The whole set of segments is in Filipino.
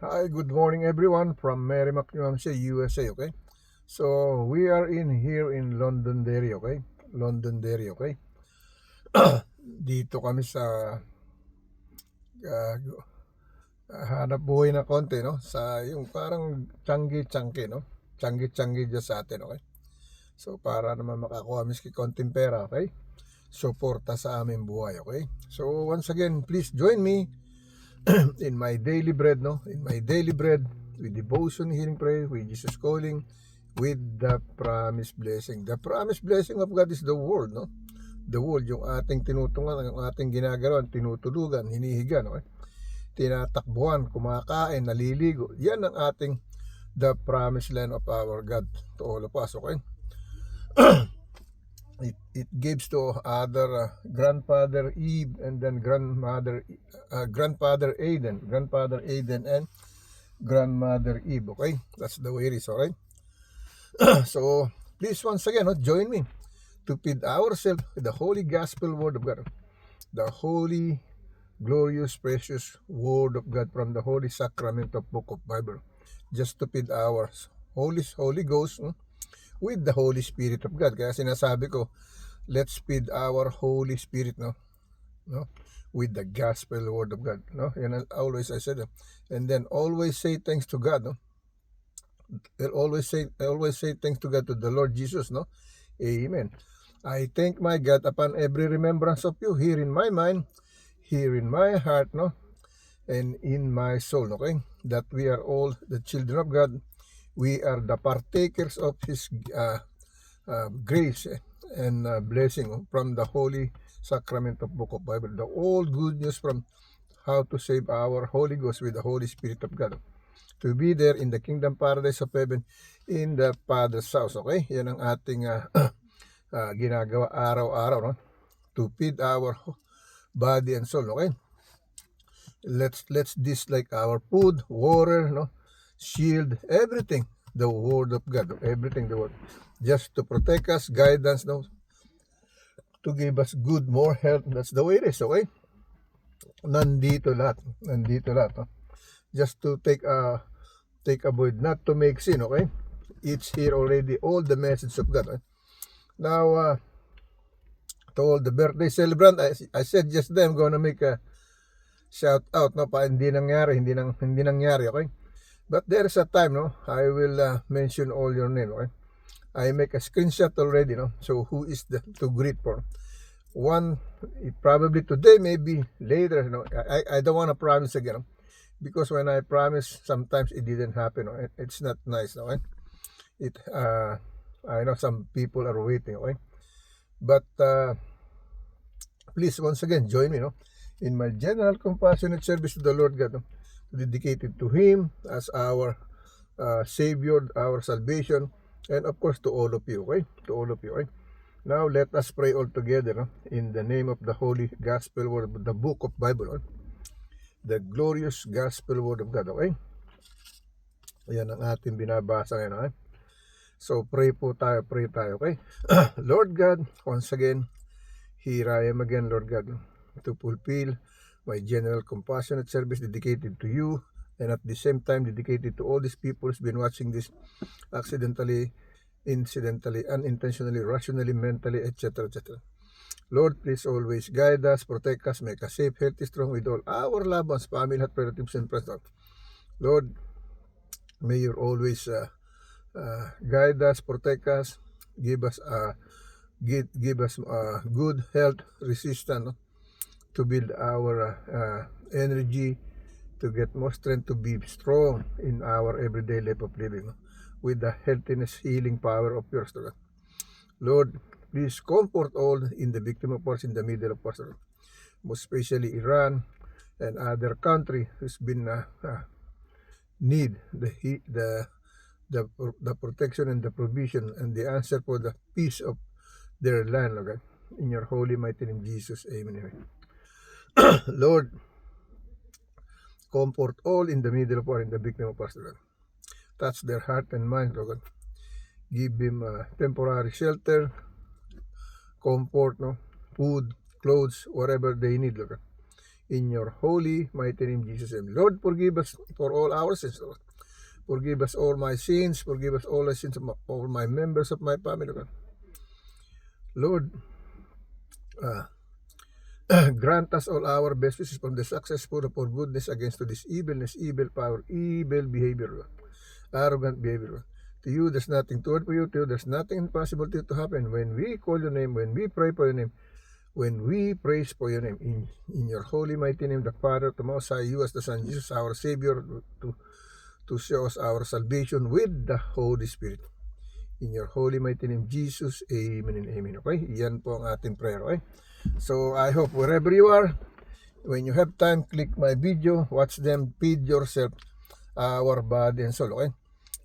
Hi, good morning everyone from Merrimack, New Hampshire, USA, okay? So, we are in here in Londonderry, okay? Londonderry, okay? Dito kami sa uh, hanap buhay na konti, no? Sa yung parang Changi-Changi, no? Changi-Changi dyan sa atin, okay? So, para naman makakuha miski konting pera, okay? Suporta sa aming buhay, okay? So, once again, please join me in my daily bread, no? In my daily bread with devotion, healing, prayer, with Jesus calling, with the promised blessing. The promised blessing of God is the word, no? The word, yung ating tinutungan, yung ating ginagawa, tinutulugan, hinihiga, no? Tinatakbuhan, kumakain, naliligo. Yan ang ating the promised land of our God to all of us, okay? It gives to other grandfather Eve and then grandfather Aden and grandmother Eve, okay? That's the way it is, alright? So please once again, join me to feed ourselves with the holy gospel word of God, the holy, glorious, precious word of God from the holy sacrament of book of Bible, just to feed our Holy Ghost with the Holy Spirit of God. Kaya sinasabi ko, let's feed our Holy Spirit, no, with the gospel word of God, no. And always I said, and then always say thanks to God, no. I always say thanks to God, to the Lord Jesus, no. Amen. I thank my God upon every remembrance of you here in my mind, here in my heart, no, and in my soul, okay? That we are all the children of God. We are the partakers of His grace and blessing from the holy sacrament of book of Bible. The all good news from how to save our Holy Ghost with the Holy Spirit of God. To be there in the kingdom paradise of heaven in the Father's house. Okay? Yan ang ating ginagawa araw-araw, no? To feed our body and soul, okay? Let's dislike our food, water, no? Shield, everything. The word of God, everything the word. Just to protect us, guidance, no? To give us good, more health. That's the way it is, okay? Nandito lahat. No? Just to take a void, not to make sin, okay? It's here already, all the message of God. Okay? Now, to all the birthday celebrant, I said just then, I'm gonna make a shout out, no? Pa hindi nangyari, okay? But there's a time, no? I will mention all your name, okay? I make a screenshot already, no? So who is to greet for? One, probably today, maybe later, no? I don't want to promise again, no? Because when I promise, sometimes it didn't happen, no? It's not nice, no? I know some people are waiting, okay? But please, once again, join me, no? In my general compassionate service to the Lord God, no? Dedicated to Him as our Savior, our salvation, and of course to all of you, okay? To all of you, okay? Now let us pray all together, no? In the name of the Holy Gospel Word, the Book of Bible, okay? The glorious Gospel Word of God, okay? Ayan ang ating binabasa ngayon, okay? So pray tayo, okay? Lord God, once again, here I am again, Lord God, to fulfill my general compassionate service dedicated to you, and at the same time dedicated to all these people who's been watching this accidentally, incidentally, unintentionally, rationally, mentally, etc., etc. Lord, please always guide us, protect us, make us safe, healthy, strong with all our loved ones, family, relatives, and friends. Lord, may you always guide us, protect us, give us good health, resistance, no? To build our energy, to get more strength to be strong in our everyday life of living, no? With the healthiness, healing power of yours, Lord, please comfort all in the victim of wars in the middle of wars, most especially Iran and other country who's been need the protection and the provision and the answer for the peace of their land, okay? In your holy mighty name, Jesus, amen. Lord, comfort all in the middle of war, in the victim of wars, Lord. Touch their heart and mind, Lord. Give them temporary shelter, comfort, no, food, clothes, whatever they need, Lord. In your holy, mighty name, Jesus' name. Lord, forgive us for all our sins, Lord. Forgive us all my sins. Forgive us all the sins of all my members of my family, Lord. Lord, grant us all our best wishes from the successful for goodness against to this evilness, evil power, evil behavior, Lord. Arrogant behavior, Lord. To you, there's nothing too hard for you. To you, there's nothing impossible to happen. When we call your name, when we pray for your name, when we praise for your name, in your holy mighty name, the Father, the Most High, you as the Son, Jesus, our Savior, to show us our salvation with the Holy Spirit. In your holy mighty name, Jesus, amen and amen. Okay? Yan po ang ating prayer. Okay? So, I hope wherever you are, when you have time, click my video, watch them, feed yourself, our body and soul. Okay?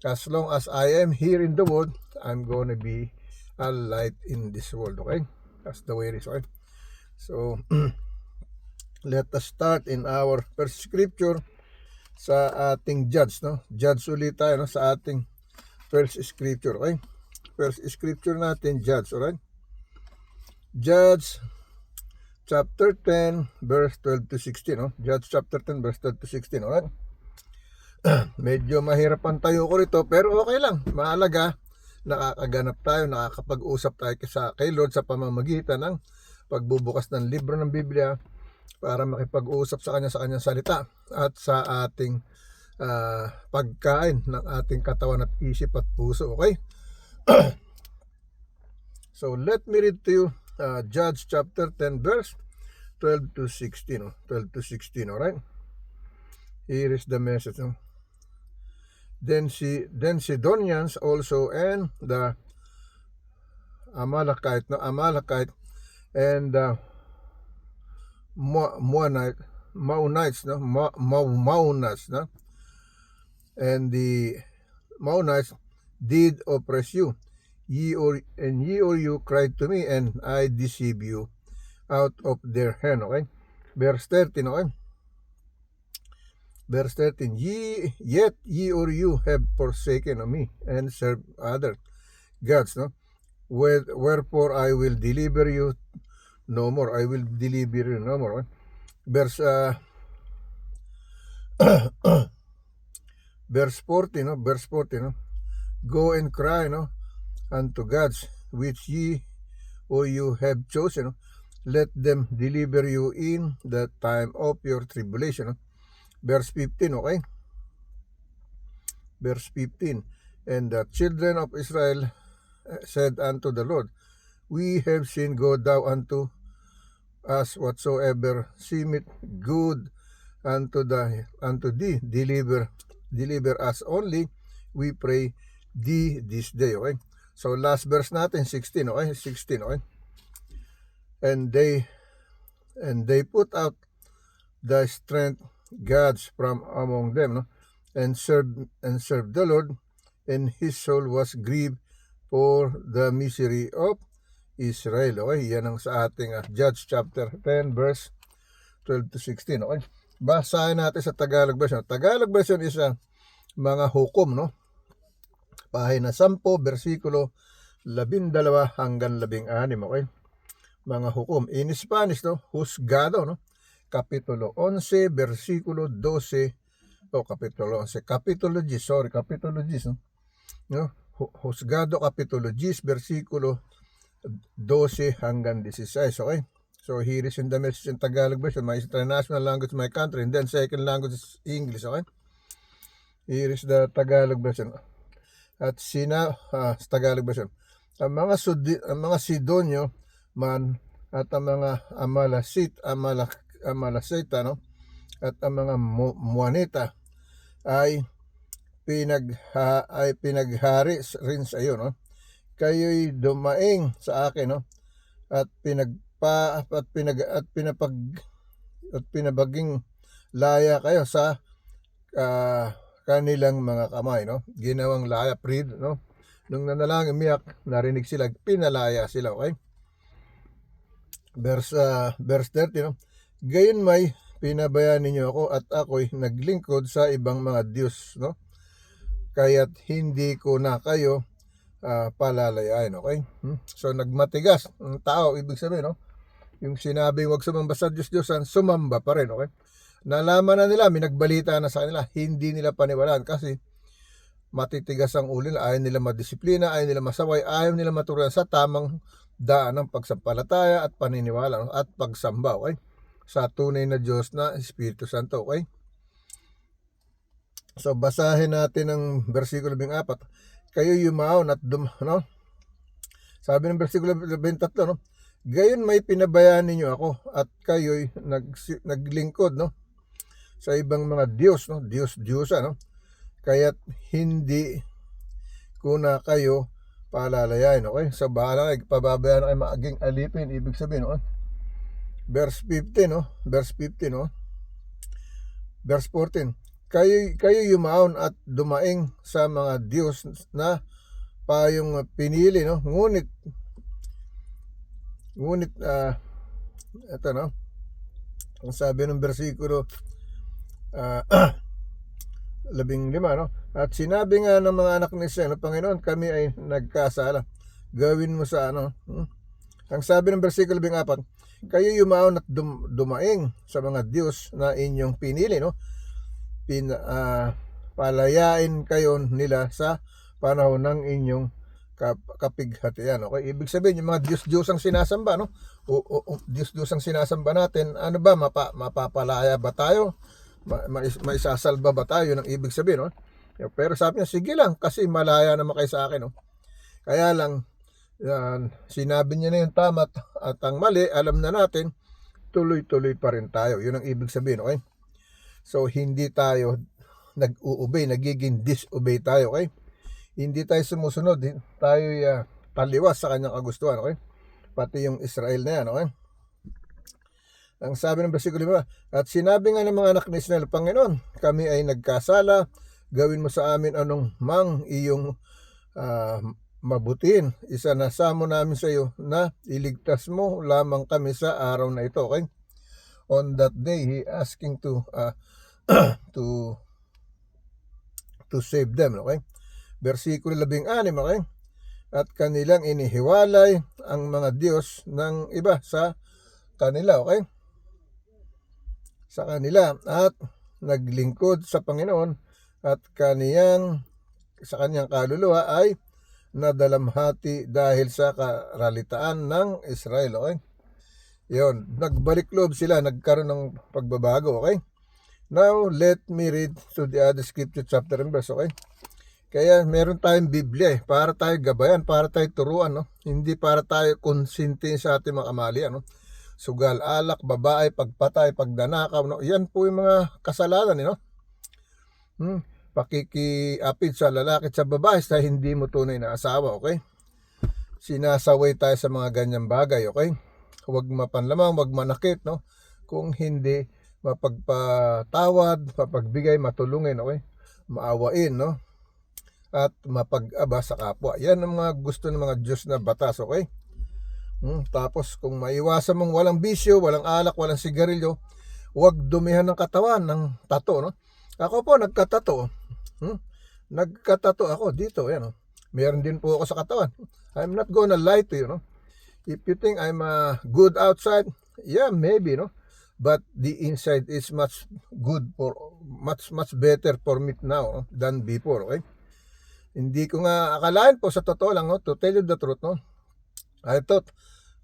As long as I am here in the world, I'm gonna be a light in this world. Okay? That's the way it is. Okay? So, let us start in our first scripture sa ating judge, no? Judge ulit tayo, no? Sa ating first scripture, okay? First scripture natin, Judge, alright? Judge chapter 10, verse 12 to 16, no? Judge chapter 10, verse 12 to 16, alright? Medyo mahirapan tayo ko rito, pero okay lang. Mahalaga, nakakaganap tayo, nakakapag-usap tayo kay Lord sa pamamagitan ng pagbubukas ng libro ng Biblia para makipag-usap sa kanyang salita at sa ating pagkain ng ating katawan at isip at puso. Okay? So let me read to you Judge chapter 10 verse 12 to 16. 12 to 16, alright? Here is the message. Then Sidonians also and the Amalekite and the Maonites, and the Maonites did oppress you. Ye or you cried to me, and I deceived you out of their hand. Okay? Verse 13, okay? Verse 13, yet ye or you have forsaken me and served other gods, no? Wherefore I will deliver you no more. I will deliver you no more. Okay? Verse 40, no? Verse 40, no? Go and cry, no, unto gods which ye or you have chosen, no? Let them deliver you in the time of your tribulation, no? Verse 15, okay? Verse 15, and the children of Israel said unto the Lord, we have sinned, go thou unto us whatsoever seemeth good unto thee, deliver us only, we pray thee this day. Okay? So last verse natin, 16, okay? 16, okay? And they put out the strength gods from among them, no? and served the Lord, and his soul was grieved for the misery of Israel. Okay, yan ang sa ating Judge chapter 10 verse 12 to 16. Okay, basahin natin sa Tagalog version. Tagalog version is mga hukom, no? Pahina 10, versikulo 12 hanggang 16. Okay, mga hukom. In Spanish, no? Juzgado, no? Kapitulo 11, versikulo 12, kapitulo 10, kapitulo 10, no? Juzgado, kapitulo 10, versikulo 12 hanggang 16, okay? So here is in the message in Tagalog version, my international language, my country, and then second language is English, okay? Here is the Tagalog version. At sa Tagalog version, ang mga Sidonyo man at ang mga Amalekita, no? At ang mga Moanita ay pinaghari rin sa iyo, no? Kayo'y dumaing sa akin, no? At pinabaging laya kayo sa kanilang mga kamay, no? Ginawang laya, no? Nung nanalangin, umiyak, narinig sila, pinalaya sila, okay? Verse 30, no? Gayon may pinabayaan ninyo ako at ako'y naglingkod sa ibang mga Diyos, no? Kaya't hindi ko na kayo palalayain, okay? So nagmatigas ang tao, ibig sabihin, no? yung sinabing wag sumamba sa Diyos-Diyosan, sumamba pa rin, okay? Nalaman na nila, may nagbalita na sa kanila, hindi nila paniwalaan kasi matitigas ang ulo nila, ayaw nila madisiplina, ayaw nila masaway, ayaw nila maturuan sa tamang daan ng pagsampalataya at paniniwala, no? At pagsamba, okay? Sa tunay na Diyos na Espiritu Santo, okay? So basahin natin ang versikulo 4. Kayo yumaon at no? Sabi ng versikulo 23, no? Gayon may pinabayaan ninyo ako at kayo'y naglingkod, no? Sa ibang mga Diyos, no? Diyos-Diyosa, no? Kaya't hindi ko na kayo palalayain, okay? So bahala kayo, pababayaan kayo maging alipin, ibig sabihin, no? Verse 15, no? Verse 15, no? Verse 14. Kayo yumaon at dumaing sa mga Diyos na payong pinili, no? Ngunit ito, no? Ang sabi ng versikulo 15, no? At sinabi nga ng mga anak ni Israel, Panginoon, kami ay nagkasala. Gawin mo sa ano? Ang sabi ng versikulo 14, kayo yumaon at dumaing sa mga Diyos na inyong pinili, no? Palayain kayo nila sa panahon ng inyong kapighatian, okay? Ibig sabihin, yung mga Diyos-Diyos ang sinasamba, no? Diyos-Diyos ang sinasamba natin, ano ba, mapapalaya ba tayo? Maisasalba ba tayo? Yun ang ibig sabihin, no? Pero sabi niya, sige lang, kasi malaya naman kayo sa akin, no? Kaya lang, sinabi niya na yung tama at ang mali, alam na natin, tuloy-tuloy pa rin tayo. Yun ang ibig sabihin, okay? So, hindi tayo nag-uubay, nagiging disobey tayo, okay? Hindi tayo sumusunod, tayo taliwas sa kanyang kagustuhan, okay? Pati yung Israel na yan, okay? Ang sabi ng versikulo 5, at sinabi nga ng mga anak ni Israel, Panginoon, kami ay nagkasala, gawin mo sa amin anong mang iyong mabutin. Isanasamo namin sa iyo na iligtas mo lamang kami sa araw na ito, okay? On that day, he asking to save them, okay? Versikulo 16, okay? At kanilang inihiwalay ang mga Diyos ng iba sa kanila, okay? Sa kanila at naglingkod sa Panginoon at sa kanyang kaluluwa ay nadalamhati dahil sa karalitaan ng Israel, okay? Yon, nagbalik loob sila, nagkaroon ng pagbabago, okay? Now, let me read to the other scripture chapter and verse, okay? Kaya meron tayong Biblia, para tayo gabayan, para tayo turuan, no? Hindi para tayo konsintin sa ating mga kamalian, no? Sugal, alak, babae, pagpatay, pagdanakaw, no? Yan po yung mga kasalanan, no? Pakikiapid sa lalaki at sa babae sa hindi mo tunay na asawa, okay? Sinasaway tayo sa mga ganyang bagay, okay? Huwag mapanlamang, huwag manakit, no? Kung hindi mapagpatawad, mapagbigay, matulungin, okay? Maawain, no? At mapag-aba sa kapwa. Yan ang mga gusto ng mga Diyos na batas, okay? Tapos kung maiwasan mong walang bisyo, walang alak, walang sigarilyo, huwag dumihan ng katawan ng tato, no? Ako po nagkatato. Nagkatato ako dito, yan, no? Meron din po ako sa katawan. I'm not gonna lie to you, no? If you think I'm good outside, yeah, maybe, no? But the inside is much better for me now, no? Than before, okay? Hindi ko nga akalain po, sa totoo lang, no? To tell you the truth, no? I thought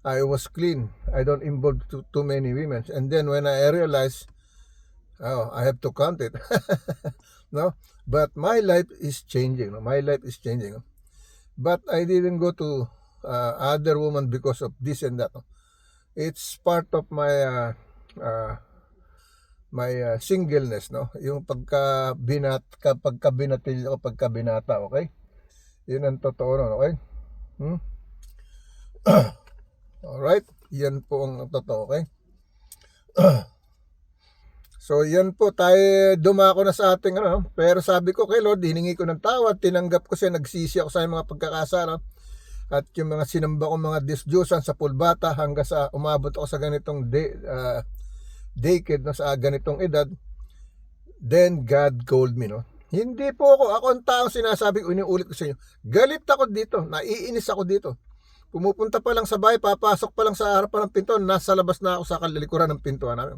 I was clean. I don't involve too many women. And then when I realized, I have to count it. No? But my life is changing. No? My life is changing. No? But I didn't go to other woman because of this and that. No? It's part of my singleness, no? Yung pagkabinatil o pagkabinata, okay? Yun ang totoo, no? Okay? Alright? Yan po ang totoo, okay? So, yan po, tayo dumako na sa ating ano, pero sabi ko kay Lord, hiningi ko ng tawad, tinanggap ko siya, nagsisi ako sa mga pagkakasala, at yung mga sinamba ko mga Diyos-Diyosan sa pulbata hanggang sa umabot ako sa ganitong decade, no, sa ganitong edad. Then God called me, no? Hindi po ako ang taong sinasabi ko, iniulit ko sa inyo, galit ako dito, naiinis ako dito. Pumupunta pa lang sa bahay, papasok pa lang sa harapan ng pinto, nasa labas na ako sa kalilikuran ng pintuan namin.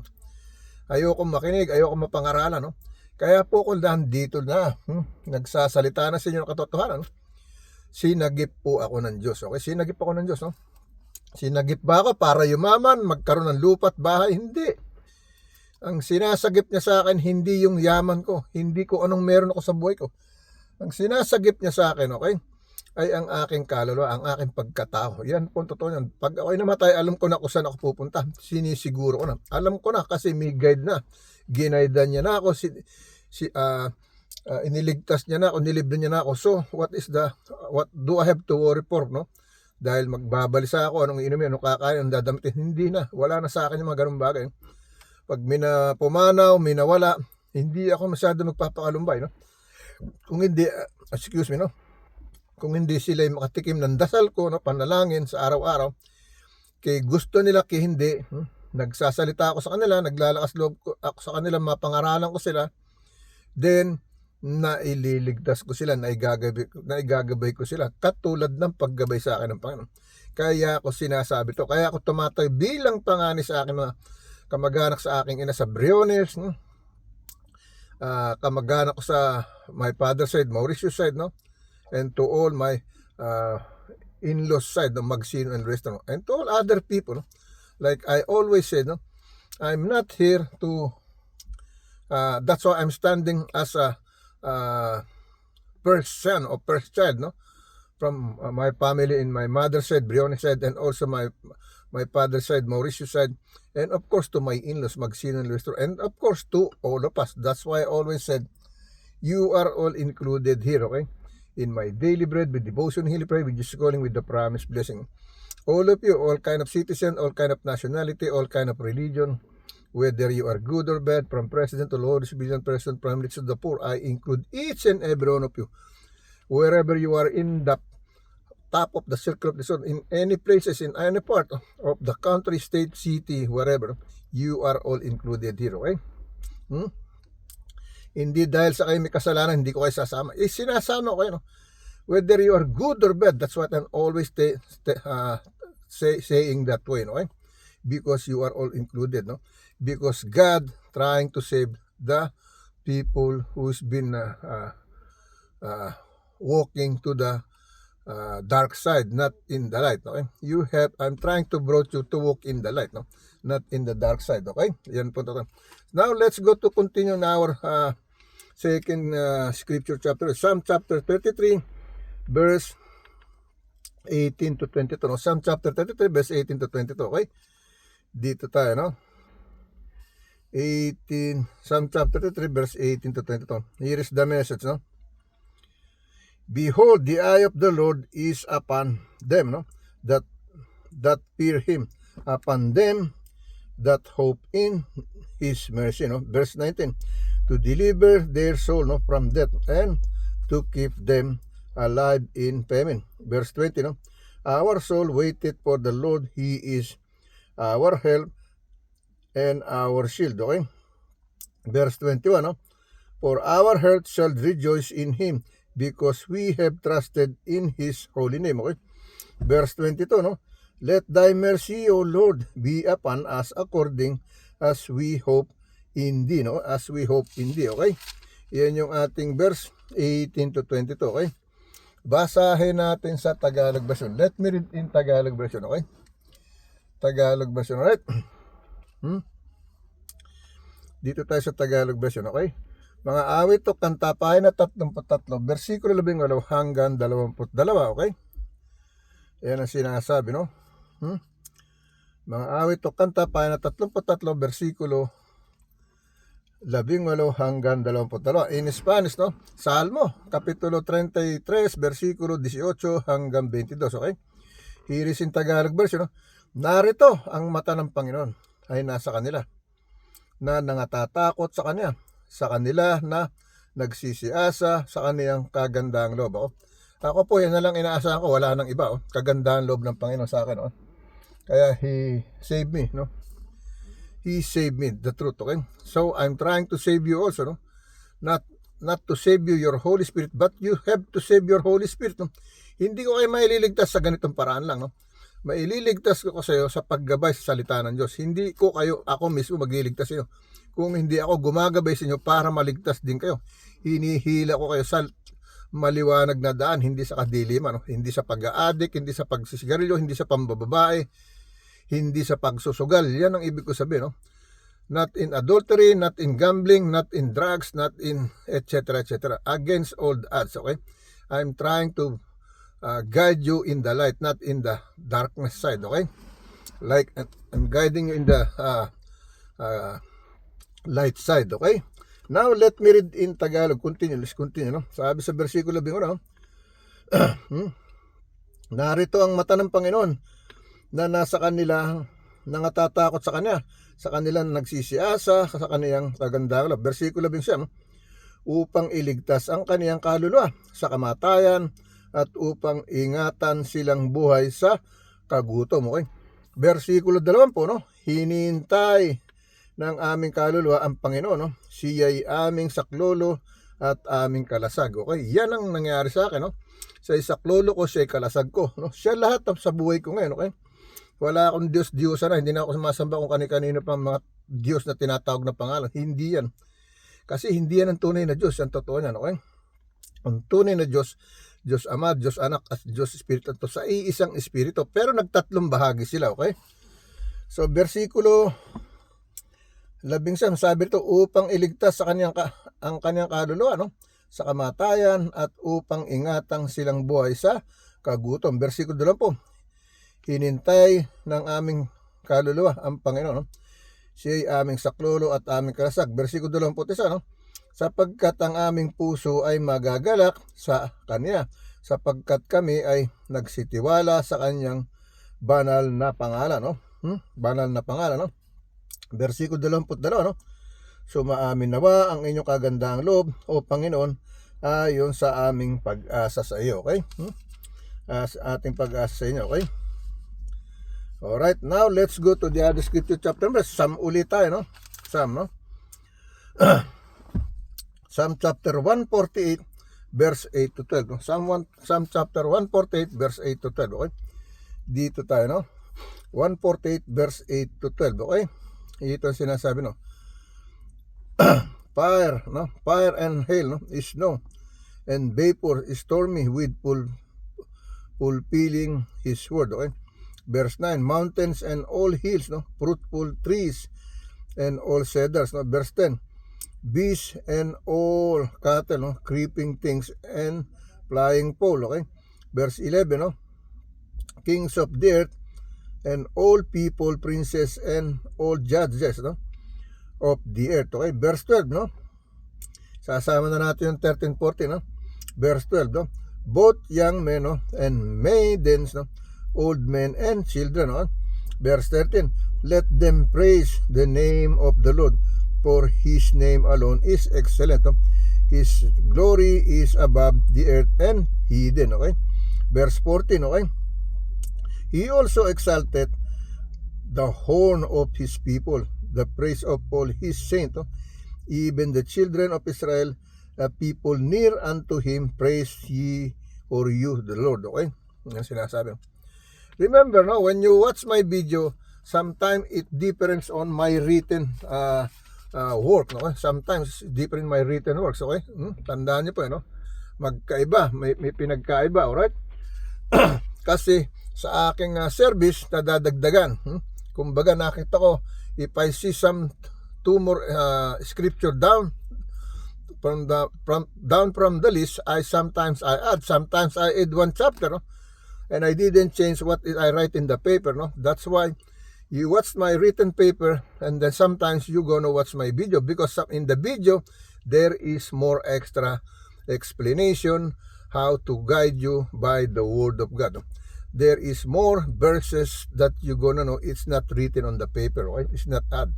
Ayoko makinig, ayoko mapangaralan, no? Kaya po ako dito na, nagsasalita na sa inyo ng katotohanan, no? Sinagip po ako ng Diyos, okay? Sinagip ako ng Diyos, no? Sinagip ba ako para yumaman, magkaroon ng lupa at bahay? Hindi. Ang sinasagip niya sa akin, hindi yung yaman ko, hindi ko anong meron ako sa buhay ko. Ang sinasagip niya sa akin, okay, ay ang aking kaluluwa, ang aking pagkatao. Yan po totoo yan. Pag ako'y namatay, alam ko na kung saan ako pupunta. Sinisiguro ko na. Alam ko na kasi may guide na. Ginaidan niya na ako. Iniligtas niya na ako, nilibdan niya na ako. So, what do I have to worry for, no? Dahil magbabalisa ako, anong inumin, anong kakain, anong dadamitin. Hindi na. Wala na sa akin yung mga ganung bagay. Pag pumanaw, minawala, hindi ako masyado magpapakalumbay, no? Kung hindi, excuse me, no? Kung hindi sila makatikim ng dasal ko, no, panalangin sa araw-araw, kay gusto nila, kay hindi, nagsasalita ako sa kanila, naglalakas loob ako sa kanila, mapangaralan ko sila, then, naililigtas ko sila, naigagabay ko sila, katulad ng paggabay sa akin ng Panginoon. Kaya ako sinasabi to, kaya ako tumatay bilang pangani sa akin mga kamag-anak sa aking ina sa Briones, kamag-anak ko sa my father's side, Mauritius side, no? And to all my in-laws side, no? Magsino and restaurant, and to all other people, no? Like I always said, no? I'm not here to that's why I'm standing as a first son or first child, no? From my family in my mother's side, Briones side, and also my father's side, Mauritius side, and of course to my in-laws, Magsino and restaurant, and of course to all of us. That's why I always said, you are all included here, okay? In my daily bread, with devotion, healing prayer, with Jesus calling, with the promised blessing. All of you, all kind of citizen, all kind of nationality, all kind of religion, whether you are good or bad, from president to lowest civilian person, from rich to the poor, I include each and every one of you. Wherever you are in the top of the circle of the sun, in any places, in any part of the country, state, city, wherever, you are all included here, okay? Hindi dahil sa kayo may kasalanan, hindi ko kayo sasama. Sinasama ko kayo, no? Whether you are good or bad, that's what I'm always saying that way, no? Okay? Because you are all included, no? Because God trying to save the people who's been walking to the dark side, not in the light, okay? I'm trying to brought you to walk in the light, no? Not in the dark side, okay? Yan po to. Now, let's go to continue in our second scripture chapter, Psalm chapter 33, verse 18 to 22, no? Psalm chapter 33, verse 18 to 22, okay? Dito tayo, no? Psalm chapter 33, verse 18 to 22. Here is the message, no? Behold, the eye of the Lord is upon them, no? That fear him, upon them that hope in his mercy, no? Verse 19, to deliver their soul, no, from death, and to keep them alive in famine. Verse 20, no? Our soul waited for the Lord, he is our help and our shield, okay? Verse 21, no? For our heart shall rejoice in him, because we have trusted in his holy name, okay? Verse 22, no? Let thy mercy, O Lord, be upon us according as we hope in thee, no? As we hope in thee, okay? Yan yung ating verse 18 to 22, okay? Basahin natin sa Tagalog version. Let me read in Tagalog version, okay? Tagalog version, right? Dito tayo sa Tagalog version, okay? Mga awit o kanta, pahina 33, versikulo 18 hanggang 22, okay? Yan ang sinasabi, no? Mga awit o kanta, pahina 33, versikulo 18 hanggang 22. In Spanish, no? Salmo, kapitulo 33, versikulo 18 hanggang 22, okay? Here is in Tagalog version, no? Narito ang mata ng Panginoon ay nasa kanila, na nangatatakot sa Kanya, sa kanila na nagsisiasa sa kaniyang kagandahang loob. Ako po, yan na lang inaasahan ko, wala nang iba. Kagandahang loob ng Panginoon sa akin. Kaya He saved me, no? He saved me, the truth, okay? So, I'm trying to save you also, no? Not not to save you your Holy Spirit, but you have to save your Holy Spirit. No? Hindi ko kayo maililigtas sa ganitong paraan lang. No? Maililigtas ko sa iyo sa paggabay sa salita ng Diyos. Hindi ko ako mismo magliligtas sa iyo. Kung hindi ako gumagabay sa inyo para maligtas din kayo. Hinihila ko kayo sa maliwanag na daan, hindi sa kadiliman. No? Hindi sa pag-aadik, hindi sa pagsisigarilyo, hindi sa pambababae, hindi sa pagsusugal. Yan ang ibig ko sabihin. No? Not in adultery, not in gambling, not in drugs, not in etc. etc. Against all the odds. Okay? I'm trying to guide you in the light, not in the darkness side, okay? Like, I'm guiding you in the light side, okay? Now, let me read in Tagalog. Let's continue, no? Sabi sa versikulo 1, no? Narito ang mata ng Panginoon na nasa kanila, nangatatakot sa Kanya, sa kanilang nagsisiasa, sa kaniyang kagandahan. Versikulo 1, no? Upang iligtas ang kaniyang kaluluwa sa kamatayan, at upang ingatan silang buhay sa kagutom. Okay? Versikulo 20, no? Hinintay ng aming kaluluwa ang Panginoon. No? Siya'y aming saklolo at aming kalasag. Okay? Yan ang nangyari sa akin. No? Sa saklolo ko, siya'y kalasag ko. No? Siya lahat sa buhay ko ngayon. Okay? Wala akong Diyos-Diyosa na. Hindi na ako sumasamba kung kani-kanino pang mga Diyos na tinatawag na pangalan. Hindi yan. Kasi hindi yan ang tunay na Diyos. Ang totoo yan. Okay? Ang tunay na Diyos, Diyos Ama, Diyos Anak, at Diyos Espiritu Santo sa iisang Espiritu. Pero nagtatlong bahagi sila, okay? So, versikulo 11, sabi ito, upang iligtas sa ang kanyang kaluluwa, no? Sa kamatayan at upang ingatang silang buhay sa kagutom. Versikulo 20, hinintay ng aming kaluluwa ang Panginoon, no? Siya'y aming saklolo at aming kalasag. Versikulo 21, no? Sapagkat ang aming puso ay magagalak sa Kanya, sapagkat kami ay nagsitiwala sa Kanyang banal na pangalan, no? Banal na pangalan, no? Versikulo 22, no? Sumaamin nawa ang inyong kagandahang loob, o Panginoon, ayon sa aming pag-asa sa iyo, okay? Sa ating pag-asa sa inyo, okay? Alright, now let's go to the other scripture chapter. Psalm ulit tayo, no? Psalm, no? Psalm chapter 148 verse 8 to 12. No? Psalm chapter 148 verse 8 to 12. Okay? Dito tayo, no? 148 verse 8 to 12. Okay? Ito ang sinasabi, no? Fire, no? Fire and hail, no? Snow and vapor, stormy with fulfilling his word. Okay? Verse 9, mountains and all hills, no? Fruitful trees and all cedars, no? Verse 10, beasts and all cattle, no? Creeping things and flying fowl, okay? Verse 11, no? Kings of the earth and all people, princes and all judges, no? Of the earth, okay? Verse 12, no? Sasama na natin yung 13:14, no? Verse 12, no? Both young men, no? And maidens, no? Old men and children, no? Verse 13, let them praise the name of the Lord, for His name alone is excellent. No? His glory is above the earth and hidden. Okay? Verse 14. Okay? He also exalted the horn of His people, the praise of all His saints. No? Even the children of Israel, a people near unto Him, praise ye or you the Lord. Okay? Yan sinasabi. Remember, no, when you watch my video, sometimes it depends on my written work, no? Sometimes different my written works, okay? Tandaan niyo po, no? Magkaiba, may pinagkaiba, alright? Kasi sa aking service nadadagdagan. Kumbaga nakita ko, if I see some two more scripture down from the list, sometimes I add one chapter, no? And I didn't change what I write in the paper, no? That's why you watch my written paper, and then sometimes you gonna watch my video, because in the video there is more extra explanation how to guide you by the word of God. There is more verses that you gonna know. It's not written on the paper, right? It's not add,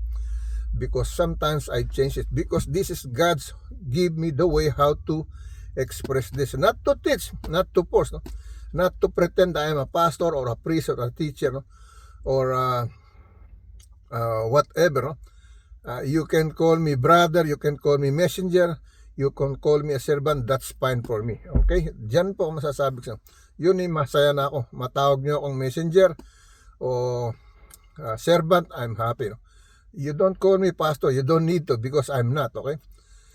because sometimes I change it, because this is God's give me the way how to express this, not to teach, not to force, no? Not to pretend I am a pastor or a priest or a teacher, no? Or whatever, no? You can call me brother, you can call me messenger, You can call me a servant, that's fine for me. Okay? Diyan po ako masasabi ko. Yun masaya na ako. Matawag nyo akong messenger o servant, I'm happy. No? You don't call me pastor, you don't need to because I'm not. Okay?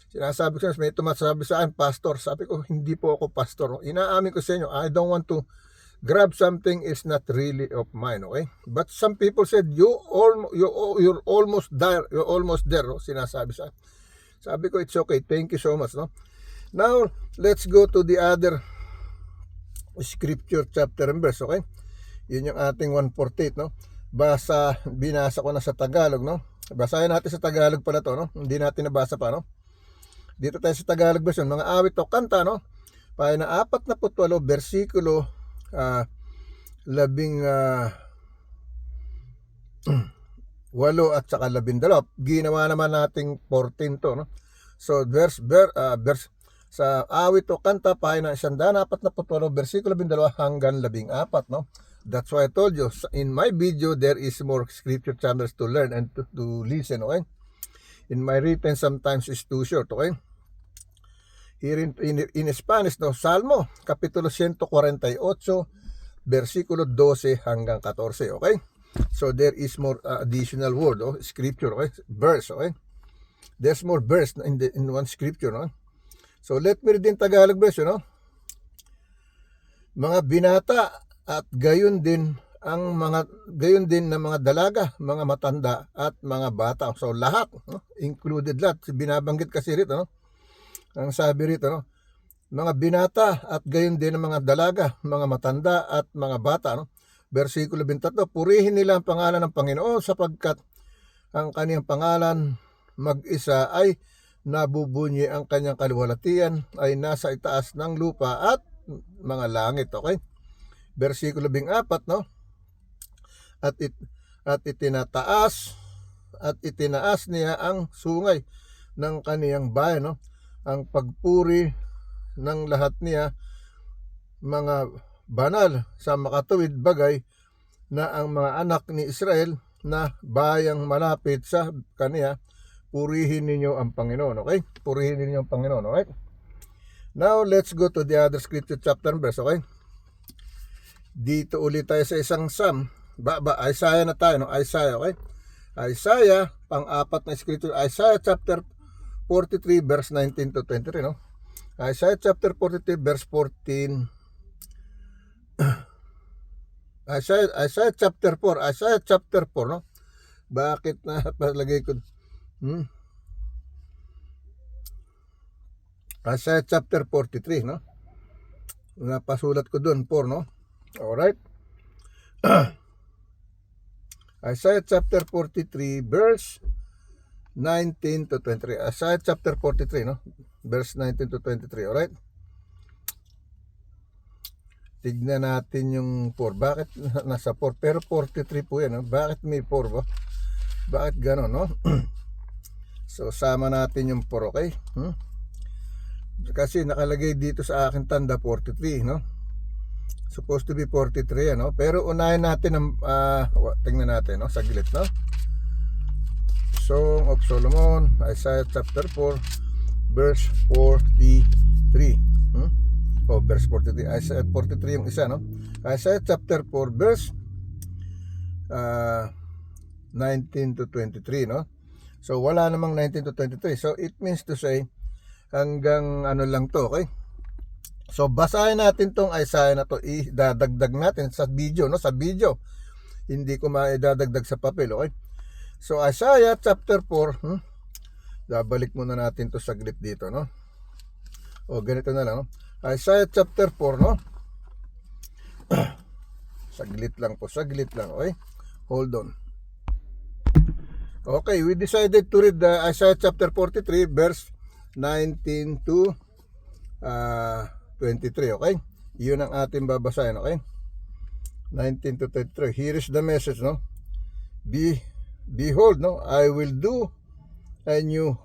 Sinasabi ko, may tumasabi sa akin, pastor. Sabi ko, hindi po ako pastor. Inaamin ko sa inyo, I don't want to grab something is not really of mine. Okay? But some people said, you're almost there. You're almost there. No? Sinasabi sa akin. Sabi ko, it's okay. Thank you so much. No? Now, let's go to the other scripture chapter and verse. Okay? Yun yung ating 148. No? Binasa ko na sa Tagalog. No? Basahin natin sa Tagalog pala to. No? Hindi natin nabasa pa. No? Dito tayo sa Tagalog version. Mga awit o kanta. No? Pahina 48, versikulo 8 at saka 12. Ginawa naman nating 14 to, no? So verse sa awit o kanta pahina 148 versikulo 12 hanggang 14, no? That's why I told you in my video there is more scripture channels to learn and to listen. Okay? In my written sometimes is too short. Okay? Here in Spanish, no? Salmo kapitulo 148 versikulo 12 hanggang 14. Okay? So there is more additional word, scripture, okay? Verse, okay? There's more verse in one scripture, no? So let me read in Tagalog verse, no? Mga binata at gayon din ng mga dalaga, mga matanda at mga bata. So lahat, no? Included lahat. Binabanggit kasi rito, no? Ang sabi rito, no? Mga binata at gayon din ng mga dalaga, mga matanda at mga bata, no? Versikulo 23, purihin nila ang pangalan ng Panginoon sapagkat ang kaniyang pangalan mag-isa ay nabubunyi, ang kanyang kaluwalhatian ay nasa itaas ng lupa at mga langit. Okay? Versikulo 14, no? At itinaas niya ang sungay ng kaniyang bayan, no? Ang pagpuri ng lahat niya mga banal sa makatuwid bagay na ang mga anak ni Israel na bayang malapit sa kaniya, purihin ninyo ang Panginoon. Okay? Purihin ninyo ang Panginoon. Okay? Now, let's go to the other scripture chapter and verse. Okay? Dito ulit tayo sa isang Psalm. Isaiah na tayo. No? Isaiah. Okay? Isaiah, pang-apat na scripture. Isaiah chapter 43 verse 19 to 23. No? Isaiah chapter 43 verse 14. Isaiah chapter 4, no? Bakit na palagay ko? Isaiah chapter 43, no? Napasulat ko doon 4, no? Alright. Isaiah chapter 43 verse 19 to 23. Isaiah chapter 43, no? Verse 19 to 23, alright? Tignan natin yung 4. Bakit nasa 4? Pero 43 po yan. No? Bakit may 4 ba? Bakit gano'n, no? So, sama natin yung 4, okay? Kasi nakalagay dito sa akin tanda 43, no? Supposed to be 43 yan, no? Pero unahin natin ang, tingnan natin, no? Saglit, no? Song of Solomon, Isaiah chapter 4, verse 43. Verse 43. Isaiah 43 yung isa, no? Isaiah chapter 4 verse 19 to 23, no? So wala namang 19 to 23. So it means to say hanggang ano lang to, okay? So basahin natin tong Isaiah na to, idadagdag natin sa video, no? Sa video. Hindi ko maidadagdag sa papel, okay? So Isaiah chapter 4, babalik muna natin to saglit dito, no? Ganito na lang, no? Isaiah chapter 4, no? Saglit lang, okay? Hold on. Okay, we decided to read the Isaiah chapter 43 verse 19 to 23, okay? Yun ang ating babasahin, okay? 19 to 23. Here is the message, no? Behold, no? I will do a new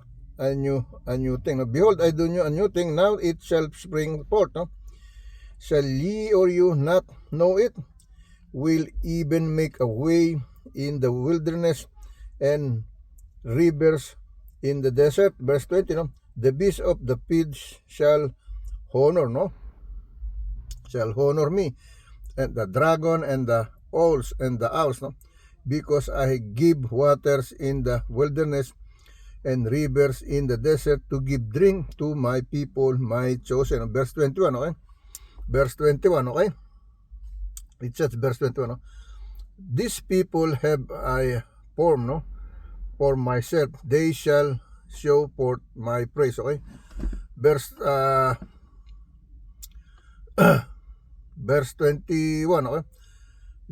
thing. No? Behold, I do a new thing. Now it shall spring forth. No? Shall ye or you not know it? Will even make a way in the wilderness and rivers in the desert. Verse 20. No? The beast of the fields shall honor, no? Shall honor me, and the dragon and the owls, no? Because I give waters in the wilderness and rivers in the desert to give drink to my people, my chosen. Verse 21, okay? Verse 21, okay? It says, verse 21, no? These people have I formed, no? For myself, they shall show forth my praise, okay? Verse verse 21, okay?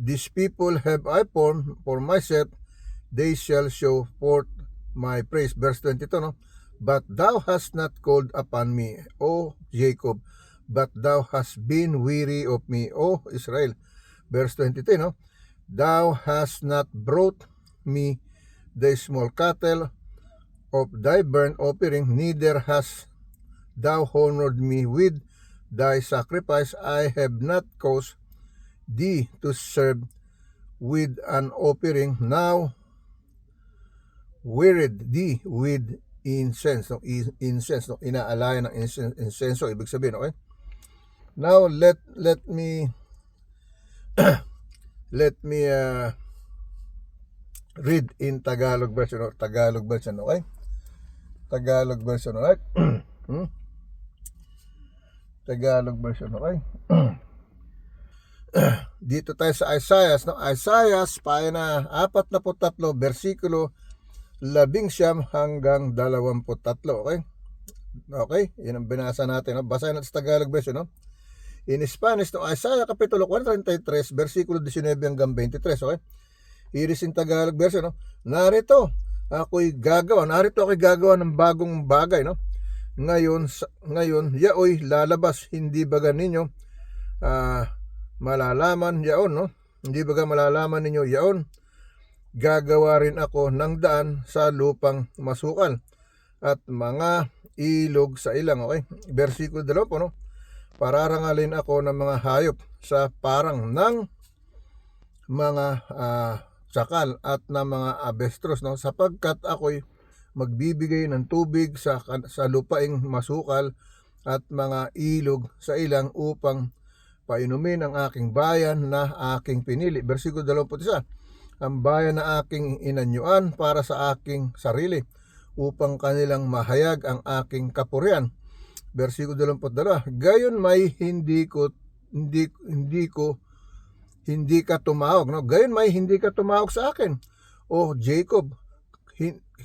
These people have I formed for myself, they shall show forth my praise. Verse 22, no? But thou hast not called upon me, O Jacob, but thou hast been weary of me, O Israel. Verse 23, no? Thou hast not brought me the small cattle of thy burnt offering, neither hast thou honored me with thy sacrifice. I have not caused thee to serve with an offering. Now wearied thee with incense, no? Incense, no? Inaalayan ng incense, ibig sabihin, okay? Now let me read in Tagalog version, okay? Tagalog version, okay? Tagalog version, okay? Dito tayo sa Isaiah, no? Isaiah, pahina 43, versikulo 11 hanggang 23, okay? Okay, yun ang binasa natin, no? Basahin natin sa Tagalog version, no? In Spanish, no? Isaiah kapitulo 43, versikulo 19 hanggang 23, okay? Here is in Tagalog version, no? Narito ako'y gagawa ng bagong bagay, no? Ngayon, yaoy lalabas, hindi baga ninyo malalaman yaon, no? Hindi baga malalaman ninyo yaon. Gagawa rin ako ng daan sa lupang masukal at mga ilog sa ilang, okay? Versikulo 2, no? Pararangalin ako ng mga hayop sa parang ng mga sakal at ng mga abestros, no? Sapagkat ako'y magbibigay ng tubig sa lupaing masukal at mga ilog sa ilang upang painumin ang aking bayan na aking pinili. Versikulo 21, ang bayan na aking inanyuan para sa aking sarili upang kanilang mahayag ang aking kapurian. Versikulo 22, gayon may hindi ka tumawag, no? Gayon may hindi ka tumawag sa akin, O Jacob,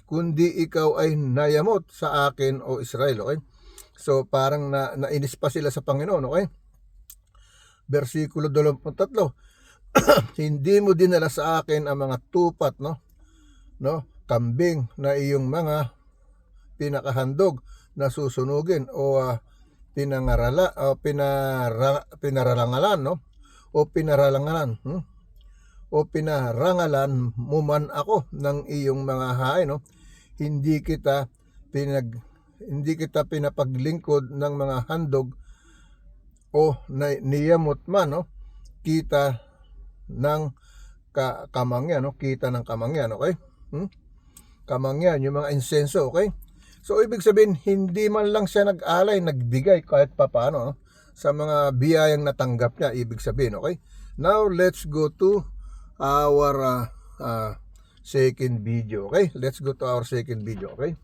kundi ikaw ay nayamot sa akin, O Israel, okay? So parang nainis pa sila sa Panginoon, okay? Versikulo 23, hindi mo dinala sa akin ang mga tupat, no? Kambing na iyong mga pinakahandog na susunugin o pinaralangalan, no? O pinarangalan mo man ako ng iyong mga hain, no? Hindi kita pinapaglingkod ng mga handog o niyamot man, no? Kita ng kamangyan, no? Kita ng kamangyan, okay? Kamangyan, yung mga insenso, okay? So ibig sabihin, hindi man lang siya nag-alay, nagbigay kahit papaano, no? Sa mga biyayang natanggap niya, ibig sabihin, okay? Now let's go to our second video, okay? Let's go to our second video, okay?